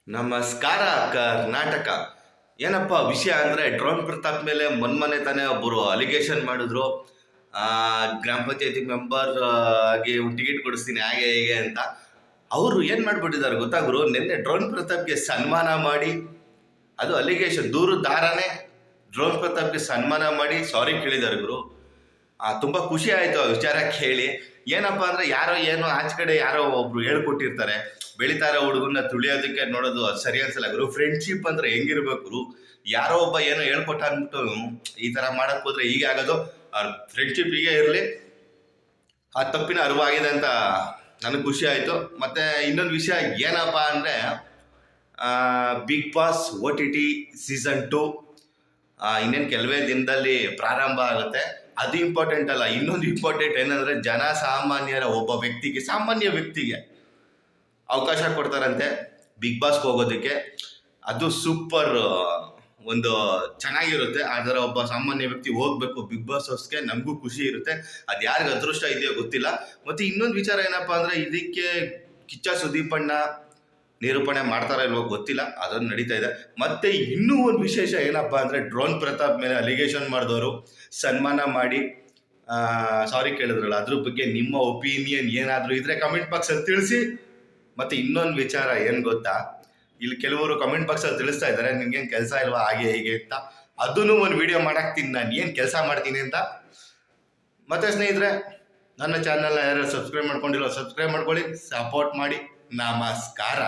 ನಮಸ್ಕಾರ ಕರ್ನಾಟಕ. ಏನಪ್ಪ ವಿಷಯ ಅಂದರೆ ಡ್ರೋನ್ ಪ್ರತಾಪ್ ಮೇಲೆ ಮೊನ್ನೆ ತಾನೇ ಒಬ್ಬರು ಅಲಿಗೇಷನ್ ಮಾಡಿದ್ರು. ಗ್ರಾಮ ಪಂಚಾಯತಿ ಮೆಂಬರ್ ಆಗಿ ಟಿಕೆಟ್ ಕೊಡಿಸ್ತೀನಿ ಹಾಗೆ ಹೀಗೆ ಅಂತ. ಅವರು ಏನು ಮಾಡಿಬಿಟ್ಟಿದ್ದಾರೆ ಗೊತ್ತಾಗ್ರು, ನಿನ್ನೆ ಡ್ರೋನ್ ಪ್ರತಾಪ್ಗೆ ಸನ್ಮಾನ ಮಾಡಿ, ಅದು ಅಲಿಗೇಷನ್ ದೂರುದಾರನೇ ಡ್ರೋನ್ ಪ್ರತಾಪ್ಗೆ ಸನ್ಮಾನ ಮಾಡಿ ಸಾರಿ ಕೇಳಿದ್ದಾರೆ ಗುರು. ತುಂಬ ಖುಷಿ ಆಯಿತು ಆ ವಿಚಾರ ಕೇಳಿ. ಏನಪ್ಪ ಅಂದರೆ ಯಾರೋ ಏನೋ ಆಚೆ ಕಡೆ ಯಾರೋ ಒಬ್ರು ಹೇಳ್ಕೊಟ್ಟಿರ್ತಾರೆ, ಬೆಳೀತಾ ಇರೋ ಹುಡುಗನ್ನ ತುಳಿಯೋದಕ್ಕೆ ನೋಡೋದು ಅದು ಸರಿ ಅನ್ಸಲ್ಲ ಗುರು. ಫ್ರೆಂಡ್ಶಿಪ್ ಅಂದರೆ ಹೆಂಗಿರ್ಬೇಕು ಗುರು? ಯಾರೋ ಒಬ್ಬ ಏನೋ ಹೇಳ್ಕೊಟ್ಟ ಅಂದ್ಬಿಟ್ಟು ಈ ಥರ ಮಾಡಕ್ಕೆ ಹೋದ್ರೆ ಹೀಗೆ ಆಗೋದು. ಫ್ರೆಂಡ್ಶಿಪ್ ಹೀಗೆ ಇರಲಿ, ಆ ತಪ್ಪಿನ ಅರಿವಾಗಿದೆ ಅಂತ ನನಗೆ ಖುಷಿ ಆಯಿತು. ಮತ್ತು ಇನ್ನೊಂದು ವಿಷಯ ಏನಪ್ಪ ಅಂದರೆ ಬಿಗ್ ಬಾಸ್ OTT ಸೀಸನ್ 2 ಇನ್ನೇನು ಕೆಲವೇ ದಿನದಲ್ಲಿ ಪ್ರಾರಂಭ ಆಗುತ್ತೆ. ಅದು ಇಂಪಾರ್ಟೆಂಟ್ ಅಲ್ಲ, ಇನ್ನೊಂದು ಇಂಪಾರ್ಟೆಂಟ್ ಏನಂದರೆ ಜನಸಾಮಾನ್ಯರ ಒಬ್ಬ ವ್ಯಕ್ತಿಗೆ, ಸಾಮಾನ್ಯ ವ್ಯಕ್ತಿಗೆ ಅವಕಾಶ ಕೊಡ್ತಾರಂತೆ ಬಿಗ್ ಬಾಸ್ಗೆ ಹೋಗೋದಕ್ಕೆ. ಅದು ಸೂಪರ್ ಒಂದು ಚೆನ್ನಾಗಿರುತ್ತೆ. ಅದರ ಒಬ್ಬ ಸಾಮಾನ್ಯ ವ್ಯಕ್ತಿ ಹೋಗ್ಬೇಕು ಬಿಗ್ ಬಾಸ್ ಹೌಸ್ಗೆ, ನಮಗೂ ಖುಷಿ ಇರುತ್ತೆ. ಅದು ಯಾರಿಗೆ ಅದೃಷ್ಟ ಇದೆಯೋ ಗೊತ್ತಿಲ್ಲ. ಮತ್ತು ಇನ್ನೊಂದು ವಿಚಾರ ಏನಪ್ಪ ಅಂದರೆ ಇದಕ್ಕೆ ಕಿಚ್ಚ ಸುದೀಪಣ್ಣ ನಿರೂಪಣೆ ಮಾಡ್ತಾರೋ ಇಲ್ವೋ ಗೊತ್ತಿಲ್ಲ, ಅದನ್ನು ನಡೀತಾ ಇದೆ. ಮತ್ತು ಇನ್ನೂ ಒಂದು ವಿಶೇಷ ಏನಪ್ಪ ಅಂದರೆ ಡ್ರೋನ್ ಪ್ರತಾಪ್ ಮೇಲೆ ಅಲಿಗೇಷನ್ ಮಾಡಿದವರು ಸನ್ಮಾನ ಮಾಡಿ ಸಾರಿ ಕೇಳಿದ್ರಲ್ಲ, ಅದ್ರ ಬಗ್ಗೆ ನಿಮ್ಮ ಒಪಿನಿಯನ್ ಏನಾದರೂ ಇದ್ರೆ ಕಮೆಂಟ್ ಬಾಕ್ಸಲ್ಲಿ ತಿಳಿಸಿ. ಮತ್ತು ಇನ್ನೊಂದು ವಿಚಾರ ಏನು ಗೊತ್ತಾ, ಇಲ್ಲಿ ಕೆಲವರು ಕಮೆಂಟ್ ಬಾಕ್ಸಲ್ಲಿ ತಿಳಿಸ್ತಾ ಇದ್ದಾರೆ ನಿಮ್ಗೇನು ಕೆಲಸ ಇಲ್ವಾ ಹಾಗೆ ಹೀಗೆ ಅಂತ. ಅದನ್ನು ಒಂದು ವಿಡಿಯೋ ಮಾಡಾಕ್ತೀನಿ ನಾನು ಏನು ಕೆಲಸ ಮಾಡ್ತೀನಿ ಅಂತ. ಮತ್ತು ಸ್ನೇಹಿತರೆ, ನನ್ನ ಚಾನಲ್ನ ಯಾರು ಸಬ್ಸ್ಕ್ರೈಬ್ ಮಾಡ್ಕೊಂಡಿರೋ ಸಬ್ಸ್ಕ್ರೈಬ್ ಮಾಡ್ಕೊಳ್ಳಿ, ಸಪೋರ್ಟ್ ಮಾಡಿ. ನಮಸ್ಕಾರ.